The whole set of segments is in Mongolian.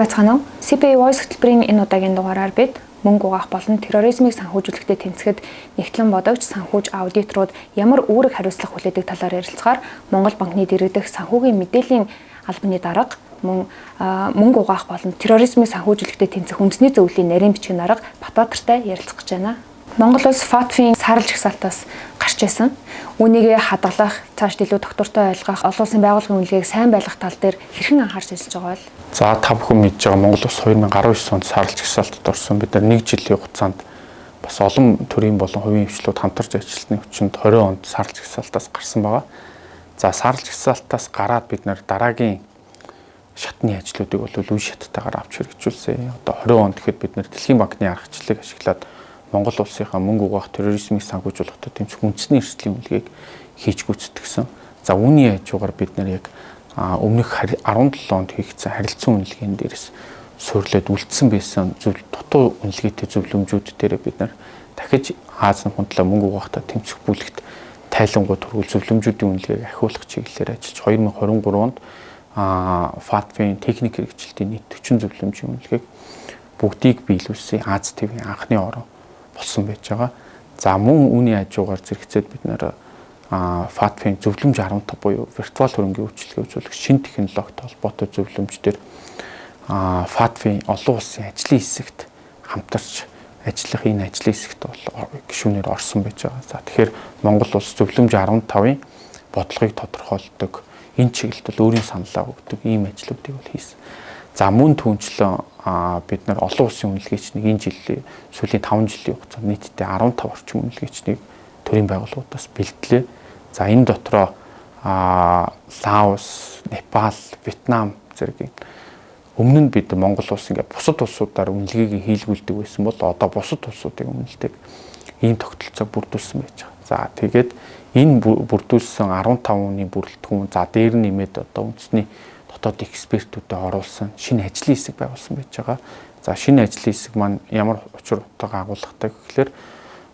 Сайн байцгаана уу? CPA Voice хөтөлбөрийн энэ удаагийн дугаараар бид мөнгө угаах болон терроризмыг санхүүжүүлэхдээ тэмцэхэд нэгтлэн бодогч санхүүж аудиторууд ямар үүрэг хариуцлага хүлээдэг талаар ярилцахаар Монгол банкны дэргэдэх санхүүгийн мэдээллийн албаны дарга мөнгө угаах болон терроризмыг санхүүжүүлэхдээ тэмцэх үндэсний зөвлөлийн нарийн бичгийн дарга Батбаатартай ярилцах гэж байна. Монгол улс FATF-ийн саарл жагсаалтаас гарч байсан. Үүнийгээ хадгалах, цааш илүү доктортой ойлгох, олон улсын байгууллагын үнэлгээг сайн байлгах тал дээр хэрхэн анхаарч ажиллаж байгаа вэ? За та бүхэн мэдж байгаа Монгол улс 2019 онд саарл жагсаалтад орсон. Бид нар 1 жилийн хугацаанд бас олон төрлийн болон хувийн хвшлүүд хамтарч ажилласны хүчинд 20 онд саарл жагсаалтаас гарсан байгаа. За саарл жагсаалтаас гараад бид нар дараагийн шатны ажлуудыг бол үе шаттайгаар авч хэрэгжүүлсэн. Одоо 20 онд гэхэд бид нар Дэлхийн банкны аргачлалыг ашиглаад Монгол улсынхаа мөнгө угаах терроризмыг санхүүжүүлэхдээ тэмцэх үндэсний эрсдлийн үнэлгээг хийж гүйцэтгэсэн. За үүний хажуугаар бид нар яг өмнөх 17 онд хийгдсэн харилцан үнэлгээнд дээрээс суйрлаад үлдсэн байсан дутуу үнэлгээтэй зөвлөмжүүд дээр бид нар дахиж Аз намхунтлаа мөнгө угаахтаа тэмцэх бүлэгт тайлангуй тургуул зөвлөмжүүдийн үнэлгээг ахиулах чиглэлээр ажиллаж 2023 онд FATF-ийн техник хэрэгжилтийн нийт 40 зөвлөмжийн үнэлгээг бүгдийг биелүүлсэн Аз ТV-ийн анхны орон болсон байж байгаа. За мөн үүний хажуугаар зэрэгцээд бид нэр FATF-ийн зөвлөмж 15 буюу виртуал хөрөнгийн үйлчилгээ үзүүлэх шинэ технологитой холбоотой зөвлөмждөр FATF-ийн олон улсын ажлын хэсэгт хамтарч ажиллах энэ ажлын хэсэгт бол гишүүнээр орсон байж байгаа. За тэгэхээр Монгол улс зөвлөмж 15-ын бодлогыг тодорхойлдог энэ чиглэлд бол өөрийн саналаа өгдөг ийм ажлуудыг бол хийсэн. За мөн түүнчлэн бид нар олон улсын үнэлгээчнийг энэ жилийн сүүлийн 5 жилийн хугацаанд нийтдээ 15 орчим үнэлгээчнийг төрийн байгууллагуудаас бэлдлээ. За энэ дотроо Лаос, Непал, Вьетнам зэрэг өмнө нь бид Монгол улс ингээд бусад улсуудаар үнэлгээг хийлгүүлдэг байсан бол одоо бусад улсуудыг үнэлдэг ийм тогтолцоог бүрдүүлсэн байж байгаа. За тэгээд энэ бүрдүүлсэн 15-ны бүрэлдэхүүн за дээр нэмээд одоо үндэсний дотоод экспертүүдэд оруулсан шинэ ажлын хэсэг байгуулсан байж байгаа. За шинэ ажлын хэсэг маань ямар учир утга агуулгатай гэхээр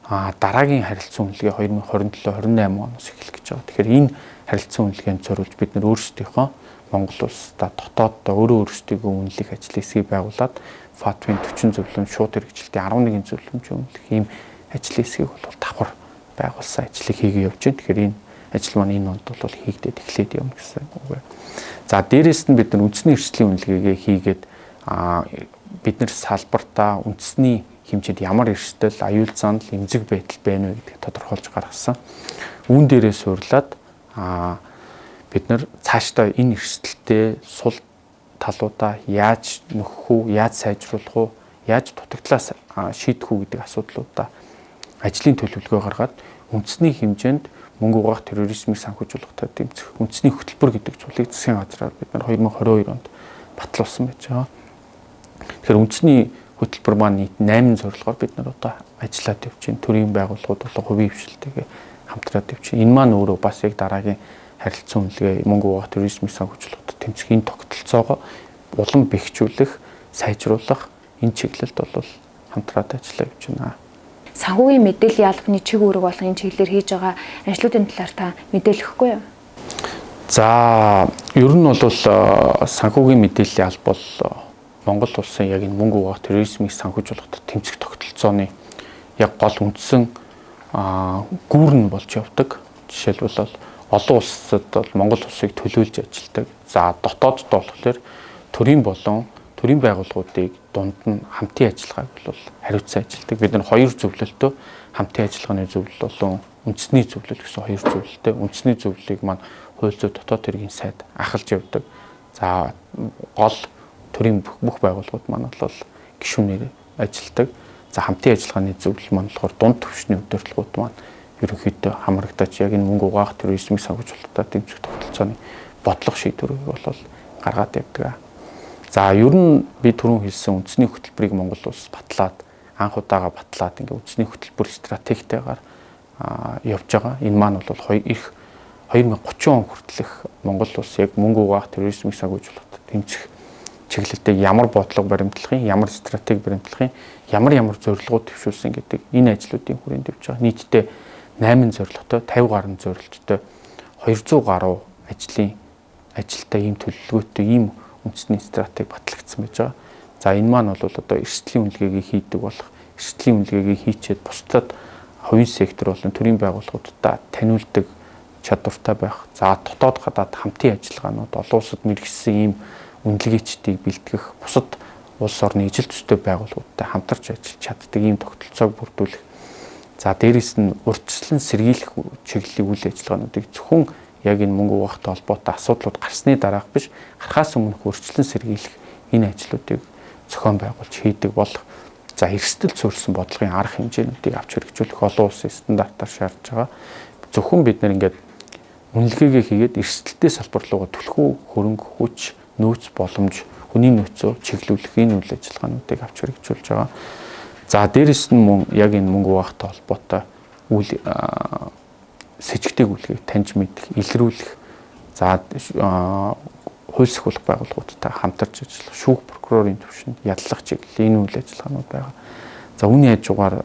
дараагийн харилцан үнэлгээ 2027-28 оноос эхлэх гэж байгаа. Тэгэхээр энэ харилцан үнэлгээнд зориулж бид нэр өөрсдийнхөө Монгол улсдаа дотооддоо өөрсдийгөө үнэлэх ажлын хэсгийг байгуулад FATF-ийн 40 зөвлөмж шууд хэрэгжилтийн 11 зөвлөмж үнэлэх ийм ажлын хэсгийг бол давхар байгуулсан ажлыг хийгээ явж байна. Тэгэхээр энэ ажил маань энэ онд бол хийгдээд эхлээд явна гэсэн үг байна. За дээрээс нь бид нар үндэсний эрсдлийн үнэлгээгээ хийгээд бид нар салбартаа үндэсний хэмжээнд ямар эрсдэл, аюул занал, эмзэг байдал байна вэ гэдгийг тодорхойлж гаргасан. Үүн дээрээ суурлаад бид нар цаашдаа энэ эрсдэлтэй сул талуудаа яаж нөхөх үү, яаж сайжруулах уу, яаж дутагдлаас шийдэх үү гэдэг асуудлуудаа ажлын төлөвлөгөө гаргаад үндэсний хэмжээнд мөнгө угаах терроризмыг санхүүжүүлэхдээ тэмцэх үндэсний хөтөлбөр гэдэг зүйлийг засгийн газраар бид нар 2022 онд батлуулсан байж байгаа. Тэгэхээр үндэсний хөтөлбөр маань нийт 8 зорилгоор бид нар одоо ажиллаад явж байна. Төрийн байгууллагууд болон хувийн хвшилтэйгээ хамтраад явж байна. Энэ маань өөрөө бас яг дараагийн харилцан үнэлгээ мөнгө угаах терроризмыг санхүүжүүлэхдээ тэмцэх энэ тогтолцоогоо улам бэхжүүлэх, сайжруулах энэ чиглэлд бол хамтраад ажиллаа явж байна. Санхүүгийн мэдээллийн албаны чиг үүрэг болгон энэ чиглэлээр хийж байгаа ажлуудын талаар та мэдээлэхгүй юу? За ер нь бол санхүүгийн мэдээллийн алба бол Монгол улсын яг энэ мөнгө угаах терроризмыг санхүүжүүлэхдээ тэмцэх тогтолцооны яг гол үндсэн гүүрэн болж явдаг. Жишээлбэл олон улсад бол Монгол улсыг төлөөлж ажилладаг. За дотоодд болохоор төрийн болон төрийн байгууллагуудыг дунд нь хамтын ажиллагааг бол хариуцсан ажилладаг. Бид нар хоёр зөвлөлтөө хамтын ажиллагааны зөвлөл болон үндэсний зөвлөл гэсэн хоёр зөвлөлтөө. Үндэсний зөвлөлийг маань хууль зүйн дотоод хэргийн сайд ахалж явдаг. За гол төрийн бүх байгууллагууд маань бол гишүүнээр ажилладаг. За хамтын ажиллагааны зөвлөл маань болохоор дунд түвшний удирдлагууд маань ерөнхийдөө хамрагдаж яг энэ мөнгө угаах терроризмыг санхүүжүүлэхдээ тэмцэх тогтолцооны бодлого шийдвэрийг бол гаргаад явдаг. За ер нь би түрүүн хэлсэн үндэсний хөтөлбөрийг Монгол улс батлаад анх удаага батлаад ингээ үндэсний хөтөлбөр стратегитайгаар явж байгаа. Энэ маань бол 2030 он хүртэлх Монгол улс яг мөнгө угаах терроризмыг санхүүжүүлэхдээ тэмцэх чиглэлдээ ямар бодлого баримтлахын, ямар стратеги баримтлахын, ямар зорилгууд төвшүүлсэн гэдэг энэ ажлуудын хүрээнд явж байгаа. Нийтдээ 8 зорилготой, 50 гаруй зорилттой 200 гаруй ажлын ажилтаа ийм төлөвлөгөөтэй ийм үндэсний стратеги батлагдсан байж байгаа. За энэ маань бол одоо эрсдлийн үнэлгээгийг хийдэг болох, эрсдлийн үнэлгээгийг хийчихэд бусдад хувийн сектор болон төрийн байгууллагуудад таниулдаг чадвартай байх. За дотоод гадаад хамтын ажиллагаанууд олон улсад мэргэжсэн ийм үнэлгээчдийг бэлтгэх, бусад улс орны ижил төстэй байгууллагуудтай хамтарч ажиллаж чаддаг ийм тогтолцоог бүрдүүлэх. За дээрэс нь урьдчилан сэргийлэх чиглэлийн үйл ажиллагаануудыг зөвхөн яг энэ мөнгө угаахтай холбоотой асуудлууд гарсны дараах биш, гарахаас өмнөх урьдчилан сэргийлэх энэ ажлуудыг зохион байгуулж хийдэг болох. За эрсдэл суурилсан бодлогын арга хэмжээнүүдийг авч хэрэгжүүлэх олон улсын стандартаар шаардж байгаа. Зөвхөн бид нар ингээд үнэлгээгээ хийгээд эрсдэлтэй салбар руугаа түлхүү хөрөнгө хүч, нөөц боломж, хүний нөөцөө чиглүүлэх энэ үйл ажиллагаануудыг авч хэрэгжүүлж байгаа. За дээрэс нь мөн яг энэ мөнгө угаахтай холбоотой үйл сэжигтэй үлгээг таньж мэдэх, илрүүлэх, за хууль сахиулах байгууллагуудтай хамтарч ажиллах, шүүх прокурорын түвшинд ядлах чиглэлийн энэ үйл ажиллагаанууд байгаа. За үүний хажуугаар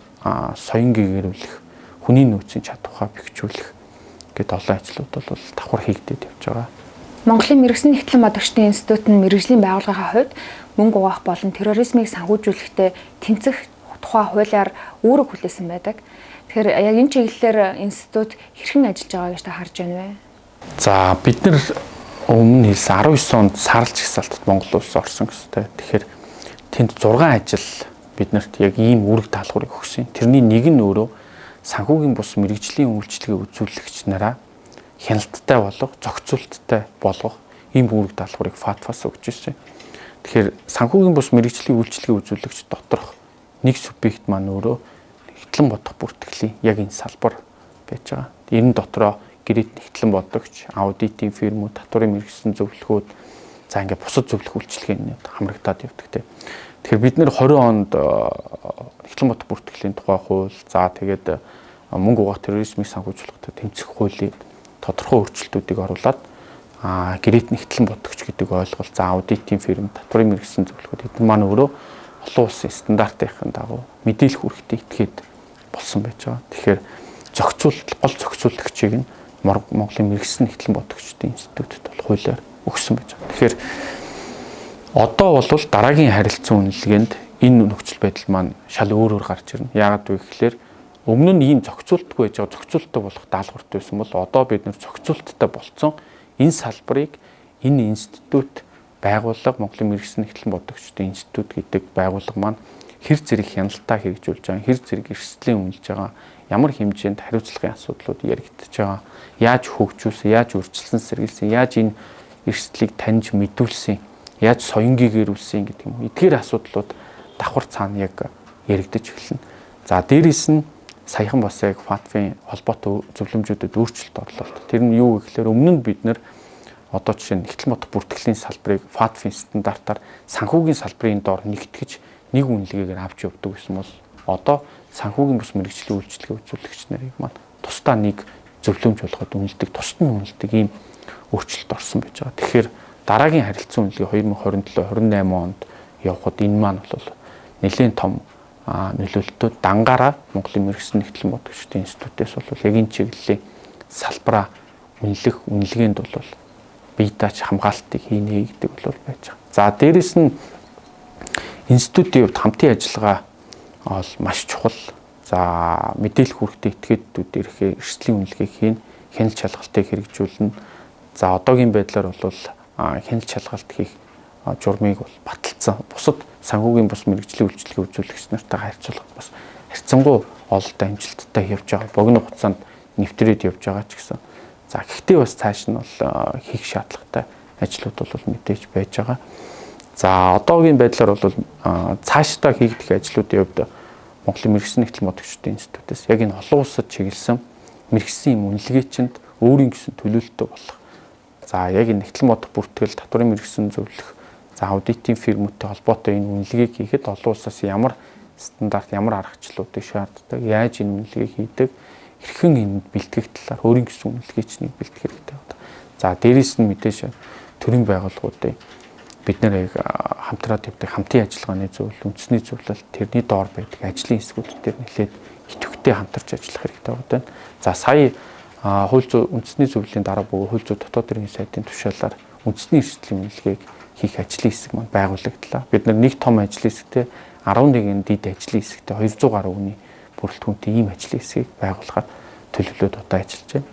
соён гэгэрүүлэх, хүний нөөцийн чадвараа бэхжүүлэх гэдэг олон ажлууд бол давхар хийгдээд явж байгаа. Монголын мэргэжлийн нэгтлэн бодогчдын институт нь мэргэжлийн байгууллагын хувьд мөнгө угаах болон терроризмыг санхүүжүүлэхдээ тэнцэх тухай хуулиар үүрэг хүлээсэн байдаг. Тэгэхээр яг энэ чиглэлээр институт хэрхэн ажиллаж байгаа гэж та харж байна вэ? За бид нар өмнө хэлсэн 19 онд сарлж хсалтад Монгол улс орсон гэжтэй. Тэгэхээр тэнд 6 ажил биднэрт яг ийм үүрэг даалгаврыг өгсөн. Тэрний нэг нь өөрөө санхүүгийн бус мэргэжлийн үйлчлэгээ үзүүлэгч нараа хяналттай болгох, зохицуулттай болгох ийм үүрэг даалгаврыг ФАТФ-аас өгч ирсэн. Тэгэхээр санхүүгийн бус мэргэжлийн үйлчлэгээ үзүүлэгч доторх нэг субъект маань өөрөө нэгтлэн бодох бүртгэлийн яг энэ салбар байж байгаа. Энэ дотроо гэрээт нэгтлэн бодогч, аудитын фирмүүд, татварын мэргэжсэн зөвлөхүүд, за ингээд бусад зөвлөх үйлчилгээнд хамрагдаад явдаг те. Тэгэхээр бид нэр 20 онд нэгтлэн бодох бүртгэлийн тухай хууль, за тэгээд мөнгө угаах терроризмыг санхүүжүүлэхдээ тэмцэх хуулийн тодорхой өөрчлөлтүүдийг оруулад гэрээт нэгтлэн бодогч гэдэг ойлголт, за аудитын фирм, татварын мэргэжсэн зөвлөхүүд эдгээр маань өөрөө олон улсын стандартын дагуу мэдээлэх үүрэгтэй этгээд болсон байж байгаа. Тэгэхээр гол зохицуулагчийг нь Монголын мэргэжсэн нэгтлэн бодогчдын институтэд бол хуулиар өгсөн байж байгаа. Тэгэхээр одоо бол дараагийн харилцан үнэлгээнд энэ нөхцөл байдал маань шал өөрөөр гарч ирнэ. Яагаад вэ гэхээр өмнө нь ийм зохицуултгүй байж байгаа, зохицуулттай болох даалгаварт байсан бол одоо бид нэр зохицуулттай болцсон энэ салбарыг энэ институт байгууллага, Монголын мэргэжсэн нэгтлэн бодогчдын институт гэдэг байгууллага маань хэр зэрэг хяналтаа хэрэгжүүлж байгаа, хэр зэрэг эрсдлийн үнэлж байгаа, ямар хэмжээнд хариуцлагын асуудлууд яригдчихэж байгаа, яаж хөгжүүлсэн, яаж өөрчилсөн сэргийлсэн, яаж энэ эрсдлийг таньж мэдүүлсэн, яаж соён гэгэрүүлсэн гэдэг юм. Эдгээр асуудлууд давхар цаана яг яригдаж эхэлнэ. За дээрэс нь саяхан бас яг ФАТФ-ийн холбоотой зөвлөмжүүдэд өөрчлөлт орлоо. Тэр нь юу гэхээр өмнө нь бид нэр одоо жишээ нь нэгтлэн бодох бүртгэлийн салбарыг ФАТФ-ийн стандартаар санхүүгийн салбарын доор нэгтгэж нэг үнэлгээгээр авч явдаг гэсэн бол одоо санхүүгийн бус мэргэжлийн үйлчилгээ үзүүлэгч нарыг маань тусдаа нэг зөвлөмж болгоод үнэлдэг, тусад нь үнэлдэг ийм өөрчлөлт орсон байж байгаа. Тэгэхээр дараагийн харилцан үнэлгээ 2027-28 онд явхад энэ маань бол нэлээд том нөлөөлтөд дангаараа Монголын мэргэжсэн нэгтлэн бодогчдын институтээс бол яг энэ чиглэлийн салбараа үнэлэх үнэлгээнд бол бие дааж хамгаалтыг хийнэ гэдэг бол байж байгаа. За дээрэс нь институтийн хувьд хамтын ажиллагаа бол маш чухал. За мэдээлэх үүрэгтэй этгээдүүд ирэхээр эрсдлийн үнэлгээг хийн, хяналт шалгалтыг хэрэгжүүлнэ. За одоогийн байдлаар бол хяналт шалгалт хийх журмыг бол баталсан. Бусад санхүүгийн бус мэргэжлийн үйлчилгээ үзүүлэгч нартайгаа харьцуулахад бас харьцангуй ололтой амжилттай явж байгаа. Богино хугацаанд нэвтрээд явж байгаа ч гэсэн. За гэхдээ бас цааш нь бол хийх шаардлагатай ажлууд бол мэдээж байж байгаа. За одоогийн байдлаар бол цаашдаа хийгдэх ажлуудын хувьд Монголын мэргэжсэн нэгтлэн бодогчдын институтээс яг энэ олон улсад чиглэсэн мэргэжсэн юм үнэлгээчэнд өөрийн гэсэн төлөөлөлтөй болох. За яг энэ нэгтлэн бодох бүртгэл, татварын мэргэжсэн зөвлөх, за аудитын фирмүүдтэй холбоотой энэ үнэлгээг хийхэд олон улсаас ямар стандарт, ямар аргачлалуудыг шаарддаг, яаж энэ үнэлгээг хийдэг, хэрхэн энэ бэлтгэх талаар өөрийн гэсэн үнэлгээчнийг бэлтгэх хэрэгтэй байна. За дээрээс нь мэдээж төрийн байгууллагуудын бид нэр яг хамтраад явдаг хамтын ажиллагааны зөвлөл, үндэсний зөвлөл, тэрний доор байдаг ажлын хэсгүүд дээр нэлээд идэвхтэй хамтарч ажиллах хэрэгтэй байна. За сая хууль зүйн үндэсний зөвлөлийн дараа буюу хууль зүйн дотоод хэргийн сайдын тушаалаар үндэсний эрсдлийн үнэлгээг хийх ажлын хэсэг маань байгуулагдлаа. Бид нэг том ажлын хэсэгтэй 11 дид ажлын хэсэгтэй 200 гаруй хүний бүрэлдэхүүнтэй ийм ажлын хэсгийг байгуулахаар төлөвлөд одоо ажиллаж байна.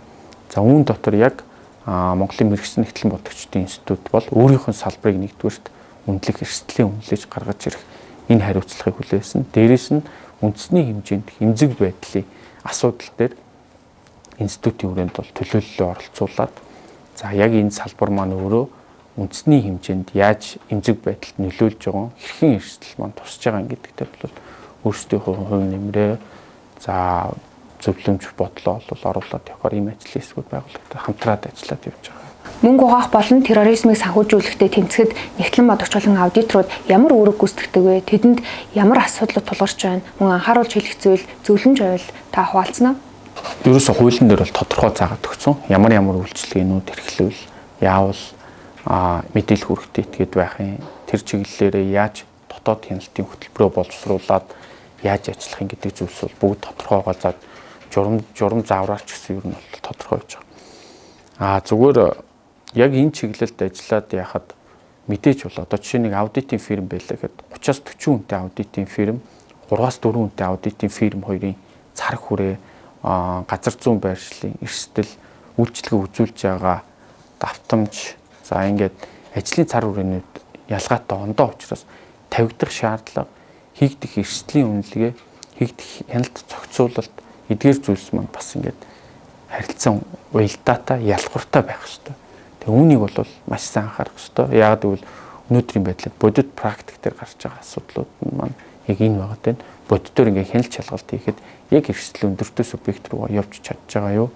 За үүн дотор яг Монголын мэрэгсэн нэгтлэн бодогчдын институт бол өөрийнхөө салбарыг нэгдүгээрт үнэлэх эрсдлийн үнэлж гаргаж ирэх энэ хариуцлагыг хүлээсэн. Дээрээс нь үндэсний хэмжээнд эмзэг байдлын асуудал дээр институтийн хүрээнд бол төлөөллөө оролцуулаад за яг энэ салбар маань өөрөө үндэсний хэмжээнд яаж эмзэг байдалд нөлөөлж байгаа хэрхэн эрсдэл маань тусаж байгаа гэдэгтээ бол өөрсдийнхөө хувь нэмрээ за зөвлөмж бодлоо бол оруулаад явахаар ийм ажлын хэсгүүд байгууллагатай хамтраад ажиллаад явж байгаа. Мөнгө угаах болон терроризмыг санхүүжүүлэхдээ тэмцэхэд нэгтлэн бодогч болон аудиторууд ямар үүрэг гүйцэтгэдэг вэ? Тэдэнд ямар асуудлууд тулгарч байна? Мөн анхааруулж хэлэх зүйл зөвлөмж байвал та хуваалцсан уу? Ерөөсө хуулийн дээр бол тодорхой заагаад өгсөн. Ямар үйлчлэгээнүүд эрхлэвэл яавал мэдээлэл хүрэхтэй итгээд байх юм. Тэр чиглэлээрээ яаж дотоод хяналтын хөтөлбөрөөр боловсруулад яаж ажиллах юм гэдэг зүйлс бол бүгд тодорхойгоо заад журам заавраач гэсэн юм бол тодорхой байж байгаа. Зүгээр яг энэ чиглэлд ажиллаад яхад мэдээж бол одоо жишээ нэг аудитын фирм байлаа гэхэд 30-аас 40 хүнтэй аудитын фирм, 3-аас 4 хүнтэй аудитын фирм хоёрын цар хүрээ, газар зүйн байршлын эрсдэл, үйлчлэгээ үзүүлж байгаа давтамж, за ингээд ажлын цар хүрээнүүд ялгаатай ондоо учраас тавигдах шаардлага, хийгдэх эрсдлийн үнэлгээ, хийгдэх хяналт зохицуулалт эдгээр зүйлс маань бас ингээд харилцан уялдаатай, ялгууртай байх хэрэгтэй. Тэгээ үүнийг бол маш сайн анхаарах хэрэгтэй. Яагаад гэвэл өнөөдрийн байдлаар бодит практик дээр гарч байгаа асуудлууд маань яг энэ байгаа тань. Бодитоор ингээд хяналт шалгалт хийхэд яг эрсдэл өндөртэй субъект руу явж чадж байгаа юу?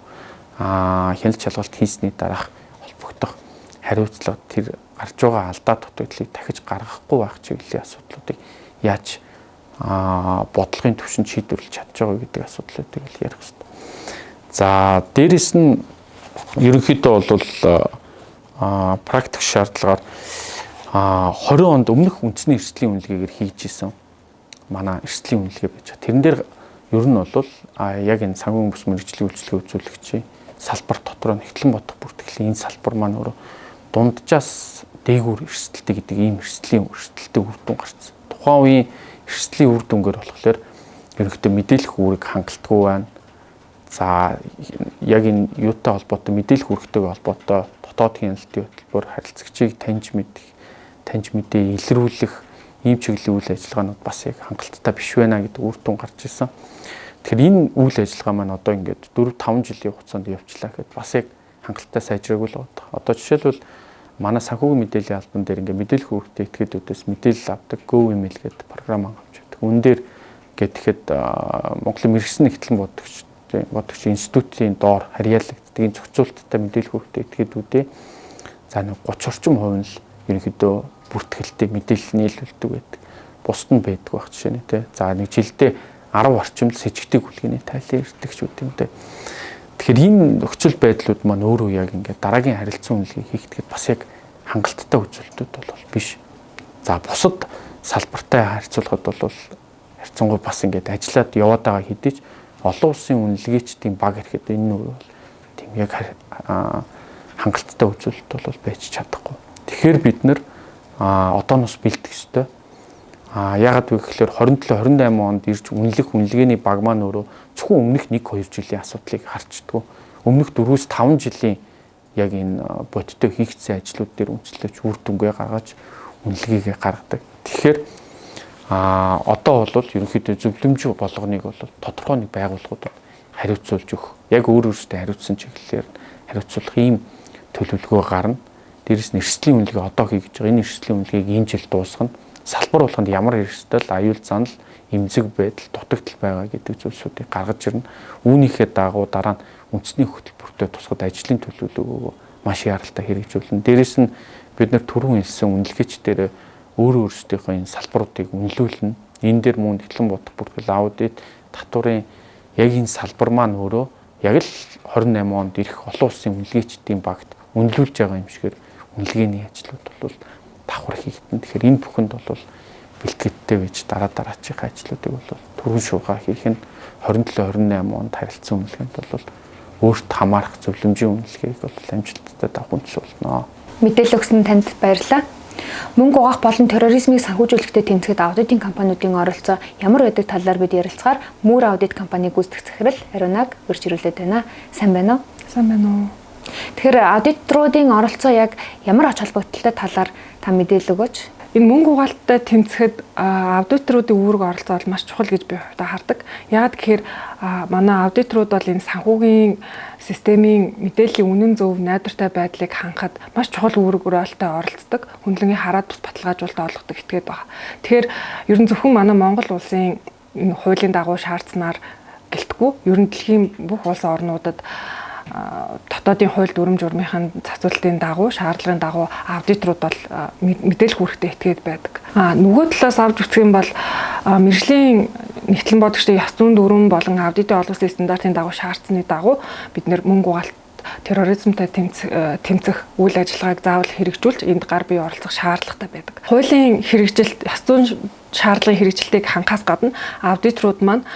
Хяналт шалгалт хийсний дараах холбогдох хариуцлага тэр гарч байгаа алдаа дутагдлыг дахиж гаргахгүй байх чиглэлийн асуудлуудыг яаж бодлогын түвшинд шийдвэрлэж чадж байгаа гэдэг асуудлуудыг л ярих хэрэгтэй. За дээрэс нь ерөнхийдөө бол практик шаардлагаар 20 онд өмнөх үндэсний эрсдлийн үнэлгээгээр хийж исэн манай эрсдлийн үнэлгээ байж байгаа. Тэрэн дээр ер нь бол яг энэ санхүүгийн бус мэргэжлийн үйлчлэгээ үзүүлэгчийн салбар дотор нэгтлэн бодох бүртгэлийн энэ салбар маань өөрөө дунджаас дээгүүр эрсдэлтэй гэдэг ийм эрсдлийн үр дүн гарсан. Тухайн үеийн эрсдлийн үр дүнгээр болохоор ерөнхийдөө мэдээлэх үүрэг хангалтгүй байна. За яг энэ юутай холбоотой мэдээлэх үүрэгтэйгээ холбоотой дотоод хяналтын хөтөлбөр харилцагчийг таньж мэдээ илрүүлэх ийм чиглэлийн үйл ажиллагаанууд бас яг хангалттай биш байна гэдэг үр дүн гарч ирсэн. Тэгэхээр энэ үйл ажиллагаа маань одоо ингээд 4-5 жилийн хугацаанд явчлаа гэхэд бас яг хангалттай сайжраагүй л байна. Одоо жишээлбэл манай санхүүгийн мэдээллийн албан дээр ингээд мэдээлэх үүрэгтэй этгээдүүдээс мэдээлэл авдаг GoEmail гэдэг програм авч байдаг. Үүн дээр гэхэд Монголын мэргэсэн нэгтлэн бодогч институтийн доор харьяалагддаг энэ зохицуулттай мэдээлэх үүрэгтэй этгээдүүдээ за нэг 30 орчим хувь нь л ерөнхийдөө бүртгэлтэй мэдээлэл нийлүүлдэг байдаг. Бусд нь байдаг байх жишээ нь тий. За нэг жилдээ 10 орчим с сэжигтэй хүлгээний тайлан ирдэг ч үт юм тий. Тэгэхээр энэ нөхцөл байдлууд маань өөрөө яг ингээд дараагийн харилцан үнэлгээ хийгдэхэд бас яг хангалттай үзүүлэлтүүд бол биш. За бусад салбартай харьцуулахад бол харьцангуй бас ингээд ажиллаад яваад байгаа хэдий ч олон улсын үнэлгээчдийн баг ирэхэд энэ нь бол тийм яг хангалттай үзүүлэлт бол байж чадахгүй. Тэгэхээр бид нэр одооноос бэлдэх ёстой. Яагаад вэ гэхээр 27-28 онд ирж үнэлэх үнэлгээний баг маань өөрөө зөвхөн өмнөх 1-2 жилийн асуудлыг харчдаг. Өмнөх 4-5 жилийн яг энэ бодиттой хийгдсэн ажлууд дээр үндэслэж үр дүнгээ гаргаж үнэлгээгээ гаргадаг. Тэгэхээр одоо бол ерөнхийдөө зөвлөмж болгоныг бол тодорхой нэг байгууллагуудад хариуцуулж өгөх. Яг өөрөөсөө хариуцсан чиглэлээр хариуцуулах ийм төлөвлөгөө гарна. Дээрээс нь эрсдлийн үнэлгээ одоо хийж байгаа. Энэ эрсдлийн үнэлгээг энэ жил дуусгана. Салбар болгонд ямар эрсдэл, аюул занал, эмзэг байдал, дутагдал байгаа гэдэг зүйлсүүдийг гаргаж ирнэ. Үүнийхээ дагуу дараа нь үндэсний хөтөлбөртөө тусгад ажлын төлөвлөгөөгөө маш яралтай хэрэгжүүлнэ. Дээрээс нь бид нар түрүүн хэлсэн үнэлгээчдээр өөрсдийнхөө энэ салбаруудыг үнэлүүлнэ. Энэ дээр мөн нэгтлэн бодох бүртгэл аудит, татварын яг энэ салбар маань өөрөө яг л 28 онд ирэх олон улсын үнэлгээчдийн багт үнэлүүлж байгаа юм шигээр үнэлгээний ажлууд бол давхар хийгдэн. Тэгэхээр энэ бүхэнд бол бэлтгэдтэй байж дараагийн ажлуудыг бол түрүүн шуурга хийх нь 27-28 онд харилцан үнэлгээнд бол өөрт хамаарах зөвлөмжийн үнэлгээг бол амжилттай давах үндэс болно. Мэдээлэл өгсөн танд баярлалаа. Мөнгө угаах болон терроризмыг санхүүжүүлэхдээ тэмцэхэд аудитын компаниудын оролцоо ямар байдаг талаар бид ярилцахаар Мөр аудит компаниг гүйцэтгэх захирал Ариунаг урьж ирүүлээд байна. Сайн байна уу? Сайн байна уу? Тэгэхээр аудиторуудын оролцоо яг ямар ач холбогдолтой талаар та мэдээлэл өгөөч. Энэ мөнгө угаалттай тэмцэхэд аудиторуудын үүрэг оролцоо бол маш чухал гэж би хувьдаа хардаг. Яагаад гэхээр манай аудиторууд бол энэ санхүүгийн системийн мэдээллийн үнэн зөв найдвартай байдлыг хангахад маш чухал үүрэг ролтой оролцдог. Хөндлөнгийн хараад бус баталгаажуулалтад олгодог этгээд байна. Тэгэхээр ер нь зөвхөн манай Монгол улсын энэ хуулийн дагуу шаардсанаар гэлтгүй ер нь дэлхийн бүх улс орнуудад дотоодын хууль дүрм журмынхын зохицуулалтын дагуу шаардлагын дагуу аудиторууд бол мэдээлэл хүрэхтэй этгээд байдаг. Нөгөө талаас авч үзэх юм бол мэржлийн нэгтлэн бодогчдын ёс зүйн дүрм болон аудитын олон улсын стандартын дагуу шаардсны дагуу бид нэр мөнгө угаалт терроризмтай тэмцэх үйл ажиллагааг заавал хэрэгжүүлж энд гар бие оролцох шаардлагатай байдаг. Хуулийн хэрэгжилт ёс зүйн шаардлагын хэрэгжилтийг хангахаас гадна аудиторууд маань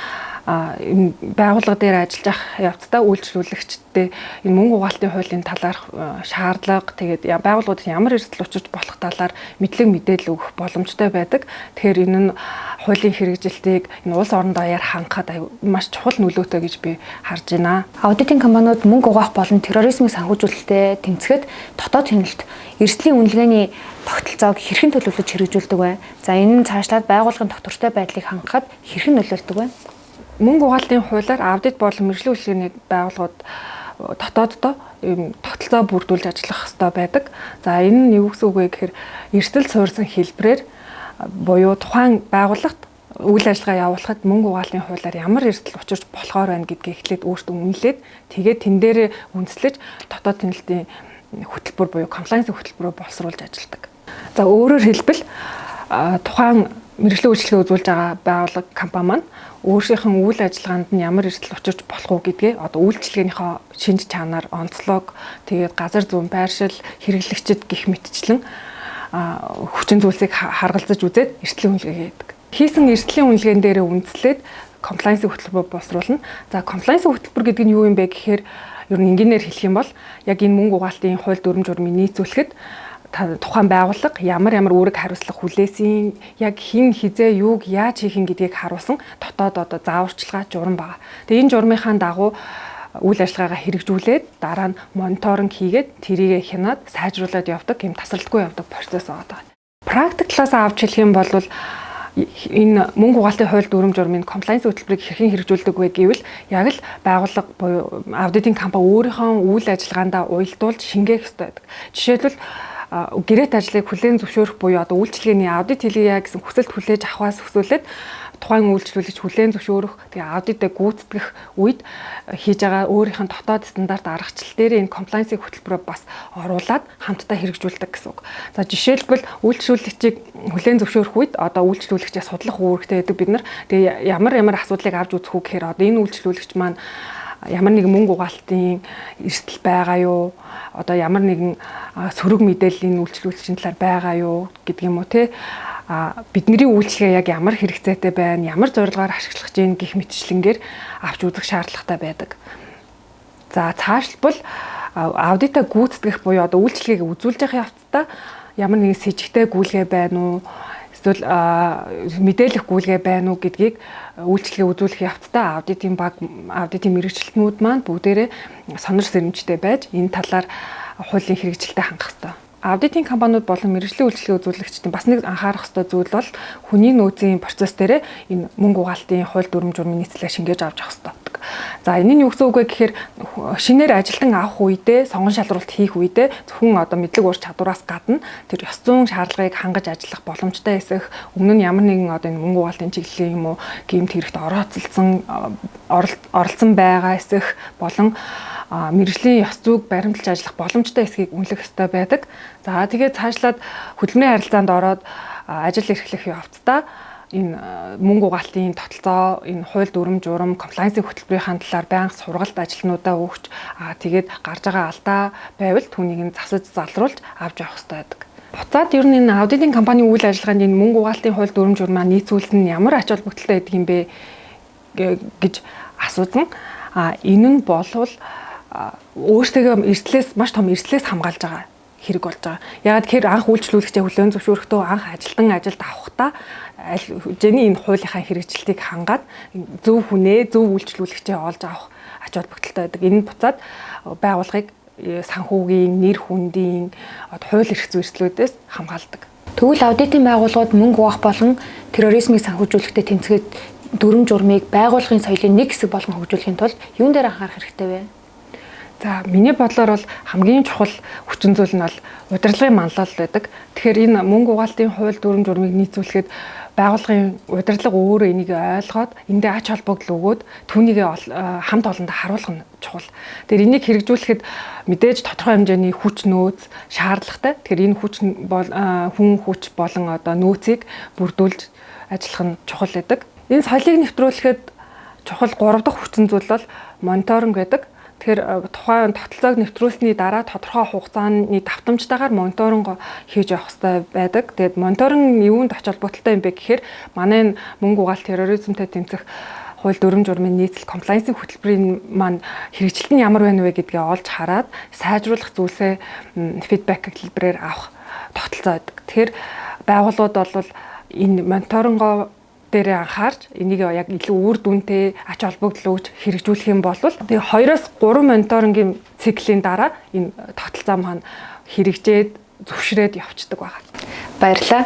байгууллага дээр ажиллаж явцдаа үйлчлүүлэгчтэй энэ мөнгө угаалтын хуулийн талаарх шаардлага тэгээд байгууллагуудад ямар эрсдэл учирч болох талаар мэдлэг мэдээлэл өгөх боломжтой байдаг. Тэгэхээр энэ нь хуулийн хэрэгжилтийг энэ улс орон даяар хангахад маш чухал нөлөөтэй гэж би харж байна. Аудитын компаниуд мөнгө угаах болон терроризмыг санхүүжүүлэлтэд тэмцэхэд дотоод хяналт эрсдлийн үнэлгээний тогтолцоог хэрхэн төлөвлөж хэрэгжүүлдэг вэ? За энэ нь цаашлаад байгууллагын доктортой байдлыг хангахад хэрхэн нөлөөлдөг вэ? Мөнгө угаалтын хуулиар аудит болон мэргэжлийн үйлчилгээний байгууллагууд дотооддоо ийм тогтолцоо бүрдүүлж ажиллах хэрэгтэй байдаг. За энэ нь юу гэсэн үг вэ гэхээр эрсдэл суурьсан хэлбэрээр буюу тухайн байгууллагт үйл ажиллагаа явуулахад мөнгө угаалтын хуулиар ямар эрсдэл учирч болохоор байна гэдгийг эхлээд өөртөө үнэлээд тэгээд тэн дээр үндэслэж дотоод хяналтын хөтөлбөр буюу compliance хөтөлбөрөөр боловсруулж ажилладаг. За өөрөөр хэлбэл тухайн мэргэжлийн үйлчилгээ үзүүлж байгаа байгууллага компани маань өөрсдийнх нь үйл ажиллагаанд нь ямар эрсдэл учирч болох уу гэдгээ одоо үйлчилгээнийхөө шинж чанар, онцлог, тэгээд газар зүүн, байршил, хэрэглэгчид гих мэтчлэн хүчин зүйлсийг харгалзаж үзээд эрсдлийн үнэлгээ хийдэг. Хийсэн эрсдлийн үнэлгээнд дээрээ үндэслээд compliance хөтөлбөр боловсруулна. За compliance хөтөлбөр гэдэг нь юу юм бэ гэхээр ер нь энгийнээр хэлэх юм бол яг энэ мөнгө угаалтын хууль дүрм журмыг нийцүүлэхэд тухайн байгууллага ямар үүрэг хариуцлага хүлээсэн, яг хэн хизээ юуг яаж хийх гэдгийг харуулсан дотоод одоо зааварчилгаа журам байна. Тэгээ энэ журмынхаа дагуу үйл ажиллагаагаа хэрэгжүүлээд дараа нь мониторинг хийгээд тэрийгэ хянаад сайжруулад явдаг юм тасралтгүй явдаг процесс байгаа. Практик талаас авч хэлэх юм бол энэ мөнгө угаалтын хууль дүрм журмын compliance хөтөлбөрийг хэрхэн хэрэгжүүлдэг вэ гэвэл яг л байгууллага буюу аудитын компани өөрийнхөө үйл ажиллагаандаа уялдуулж шингээх ёстой байдаг. Жишээлбэл гэрээт ажлыг хүлээн зөвшөөрөх буюу одоо үйлчилгээний аудит хийлгийа гэсэн хүсэлт хүлээж авахаас өсвөлээд тухайн үйлчлүүлэгч хүлээн зөвшөөрөх тэгээ аудитыг гүйцэтгэх үед хийж байгаа өөрийнх нь дотоод стандарт аргачлал дээр энэ compliance хөтөлбөрөөр бас оруулаад хамтдаа хэрэгжүүлдэг гэсэн үг. За жишээлбэл үйлчлүүлэгчийг хүлээн зөвшөөрөх үед одоо үйлчлүүлэгчээ судлах үүрэгтэй байдаг бид нар. Тэгээ ямар асуудлыг авч үзэх үү гэхээр одоо энэ үйлчлүүлэгч маань ямар нэгэн мөнгө угаалтын эрсдэл байгаа юу? Одоо ямар нэгэн сөрөг мэдээллийн үйлчлүүлэгчийн талаар байгаа юу гэдэг юм уу те? Бидний үйлчлэгээ яг ямар хэрэгцээтэй байна? Ямар зорилгоор ашиглах гэж гэх мэтчлэнгээр авч үзэх шаардлагатай байдаг. За цаашлбал аудита гүйцэтгэх буюу одоо үйлчлэгийг үзүүлж явах явцдаа ямар нэгэн с ิจ гтэй гүйлгээ байна уу? Эсвэл мэдээлэх гүйлгээ байна уу гэдгийг үйлчлэгээ үзүүлэх явцдаа аудитын баг, аудитын мэргэжилтнүүд маань бүгдээрээ сонор сэрэмжтэй байж энэ талаар хуулийн хэрэгжилтэд хангах ёстой. Аудитын компаниуд болон мэргэжлийн үйлчлэгээ үзүүлэгчдийн бас нэг анхаарах ёстой зүйл бол хүний нөөцийн процесс дээр энэ мөнгө угаалтын хууль дүрм журмын нийцлэгээ шингээж авч явах ёстой. За энэ нь юу гэсэн үг вэ гэхээр шинээр ажилтан авах үедээ сонгон шалралт хийх үедээ зөвхөн одоо мэдлэг ур чадвараас гадна тэр ёс зүйн шаардлагыг хангаж ажиллах боломжтой эсэх өмнө нь ямар нэгэн одоо энэ мөнгө угаалтын чиглэлийн юм уу гэмт хэрэгт оролцсон байгаа эсэх болон мэргэжлийн ёс зүйг баримталж ажиллах боломжтой эсхийг үнэлэх ёстой байдаг. За тэгээд цаашлаад хөдөлмөрийн харилцаанд ороод ажил эрхлэх явцдаа энэ мөнгө угаалтын тогтолцоо, энэ хууль дүрм журам, compliance хөтөлбөрийн талаар байнга сургалт ажилтнуудаа өгч тэгээд гарч байгаа алдаа байвал түүнийг нь засаж залруулж авч явах хэрэгтэй байдаг. Буцаад ер нь энэ аудитын компанийн үйл ажиллагаанд энэ мөнгө угаалтын хууль дүрм журмаа нийцүүлсэн нь ямар ач холбогдолтой байдаг юм бэ гэж асуусан. Энэ нь болвол өөртөө маш том эрсдлээс хамгаалж байгаа хэрэг болж байгаа. Яагаад тэгэхээр анх үйлчлүүлэгчээ хүлээн зөвшөөрөхдөө анх ажилтан ажилд авахдаа жиний энэ хуулийнхаа хэрэгжилтийг хангаад зөв хүнээ зөв үйлчлүүлэгчээ олж авах ач холбогдолтой байдаг. Энэ буцаад байгууллагыг санхүүгийн, нэр хүндийн хууль эрх зүйрлэлүүдээс хамгаалдаг. Тэгвэл аудитын байгууллагууд мөнгө угаах болон терроризмыг санхүүжүүлэхдээ тэмцэхэд дүрм журмыг байгууллагын соёлын нэг хэсэг болгон хөгжүүлэхийн тулд юун дээр анхаарах хэрэгтэй вэ? За миний бодлоор бол хамгийн чухал хүчин зүйл нь бол удирдлагын манлал байдаг. Тэгэхээр энэ мөнгө угаалтын хууль дүрм журмыг нийцүүлэхэд байгууллагын удирдлага өөрөө энийг ойлгоод эндээ ач холбогдол өгөөд түүнийг хамт олондоо харуулах нь чухал. Тэгэхээр энийг хэрэгжүүлэхэд мэдээж тодорхой хэмжээний хүч нөөц шаардлагатай. Тэгэхээр энэ хүч хүн хүч болон нөөцийг бүрдүүлж ажиллах нь чухал байдаг. Энэ соёлыг нэвтрүүлэхэд чухал 3 дахь хүчин зүйл бол мониторинг байдаг. Тэгэхээр тухайн тогтолцоог нэвтрүүлсний дараа тодорхой хугацааны давтамжтайгаар мониторинг хийж явах хэрэгтэй байдаг. Тэгээд мониторинг юунд оч холбогдолтой юм бэ гэхээр манай мөнгө угаалт терроризмтэй тэмцэх хууль дүрм журмын нийцэл комплайенсийн хөтөлбөрийн маань хэрэгжилт нь ямар байна вэ гэдгээ олж хараад сайжруулах зүйлсээ фидбек хэлбэрээр авах тогтолцоо байдаг. Тэгэхээр байгууллагууд бол энэ мониторингоо дээрээ анхаарч энийг яг илүү үр дүнтэй ач холбогдол өгж хэрэгжүүлэх юм бол тэгээ 2-3 мониторингийн циклийн дараа энэ тогтолцоо маань хэрэгжээд зөвшрээд явцдаг байна. Баярлалаа.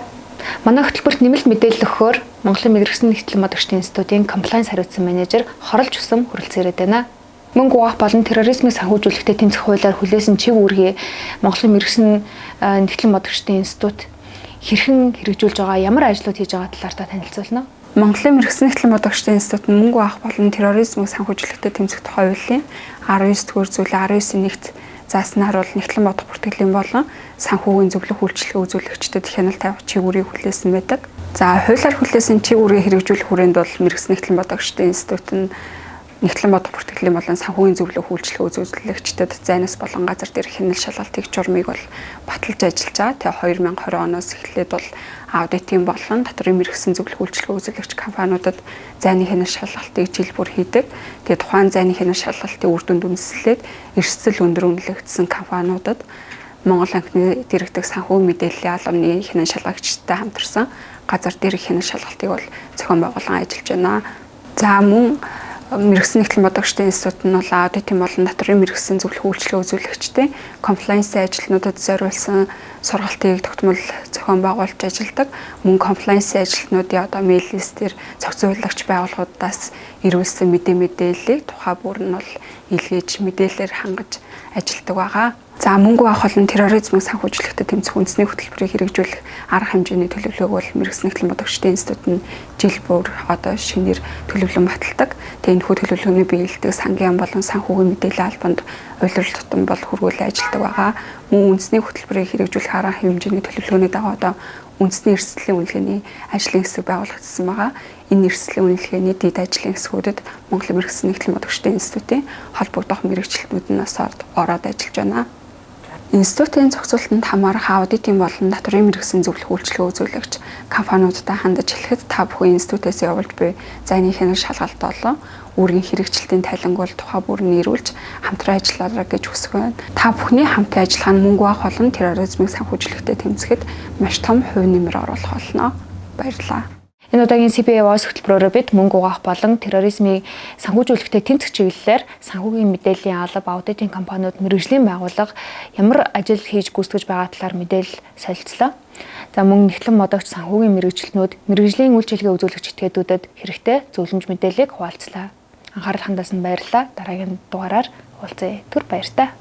Манай хөтөлбөрт нэмэлт мэдээлэл өгөхөөр Монголын мэргэжлийн нэгтлэн модогчдын институтын комплайенс хариуцсан менежер Хоролж Усам хүрэлцээрээд байна. Мөнгө угаах болон терроризмыг санхүүжүүлэхдээ тэмцэх хуулиар хүлээсэн чиг үүргээ Монголын мэргэжлийн нэгтлэн модогчдын институт хэрхэн хэрэгжүүлж байгаа, ямар ажлууд хийж байгаа талаар та танилцуулна уу? Монголын мэргэжлийн нэгтлэн модогчдын институт нь мөнгө угаах болон терроризмыг санхүүжүүлэхдээ тэмцэх тухай хуулийн 19-р зүйлийн 19-ийн 1-т зааснаар бол нэгтлэн бодох бүртгэлийн болон санхүүгийн зөвлөх үйлчилгээ үзүүлэгчдэд хяналт тавих чиг үүргийг хүлээсэн байдаг. За хуулиар хүлээсэн чиг үүргийг хэрэгжүүлэх хүрээнд бол мэргэжлийн нэгтлэн бодогчдын институт нь нэгтлэн бодох бүртгэлийн болон санхүүгийн зөвлөх үйлчилгээ үзүүлэгчдэд зайнаас болон газар дээрх хяналт шалгалтын журмыг бол баталж ажиллаж байгаа. Тэгээ 2020 оноос эхлээд бол аудитын болон татврын мэргэжлийн зөвлөх үйлчилгээ үзүүлэгч компаниудад зайны хяналт шалгалтыг жил бүр хийдэг. Тэгээ тухайн зайны хяналт шалгалтын үр дүнд үндэслээд эрсдэл өндөр үнэлэгдсэн компаниудад Монгол анхны дэргэдэг санхүү мэдээллийн албаны хяналт шалгагчтай хамтарсан газар дээрх хяналт шалгалтыг бол зохион байгуулан ажиллаж байна. За мөн мэргэжлийн нэгтлэн бодогчдын институт нь бол аудитын болон татврын мэргэжлийн зөвлөх үйлчилгээ үзүүлэгчтэй комплайенсийн ажилтнуудад зориулсан сургалтыг тогтмол зохион байгуулж ажилладаг. Мөн комплайенсийн ажилтнуудын мэйл листээр зохицуулагч байгууллагуудаас ирүүлсэн мэдээллийг тухай бүр нь бол илгээж мэдээлэлээр хангаж ажилладаг байгаа. За мөнгө угаах болон терроризмыг санхүүжүүлэхдээ тэмцэх үндэсний хөтөлбөрийг хэрэгжүүлэх арга хэмжээний төлөвлөгөөг бол мэргэжлийн нэгтлэн бодогчдын институт нь жил бүр шинээр төлөвлөн баталдаг. Тэгээ энэхүү төлөвлөгөөний биелдэг сангийн болон санхүүгийн мэдээллийн албанд улирал тутам бол хөрвүүлэн ажилладаг байгаа. Мөн үндэсний хөтөлбөрийг хэрэгжүүлэх арга хэмжээний төлөвлөгөөний дагуу үндэсний эрсдлийн үнэлгээний ажлын хэсэг байгуулагдсан байгаа. Энэ эрсдлийн үнэлгээний дэд ажлын хэсгүүдэд Монголын мэргэжлийн нэгтлэн бодогчдын институтын холбогдох мэргэжилтнүүд нь ороод ажиллаж байна. Институтын зохицуулалтанд хамаарах аудитын болон татврын мэргэжлийн зөвлөх үйлчилгээ үзүүлэгч компаниудтай хандаж хэлэхэд та бүхэн институтээс явуулж буй зайны хяналт шалгалт болон үүргийн хэрэгжилтийн талангуул тухай бүрэн нэрвүүлж хамтран ажиллаарай гэж хүсэх байна. Та бүхний хамтын ажиллагаа нь мөнгө угаах болон терроризмыг санхүүжүүлэхдээ тэмцэхэд маш том хувь нэмэр оруулах болно. Баярлалаа. Энэ удаагийн CBA Voice хөтөлбөрөөр бид мөнгө угаах болон терроризмыг санхүүжүүлэхдээ тэмцэх чиглэлээр санхүүгийн мэдээллийн алба, аудитын компаниуд, мэргэжлийн байгууллага ямар ажил хийж гүйцэтгэж байгаа талаар мэдээлэл солилцлоо. За мөн нэгтлэн модогч санхүүгийн мэргэжилтнүүд, мэргэжлийн үйлчилгээ үзүүлэгч этгээдүүдэд хэрэгтэй зөвлөмж мэдээллийг хуваалцлаа. Анхаарал хандуулсанд баярлалаа. Дараагийн дугаараар уулзъя. Түр баяртай.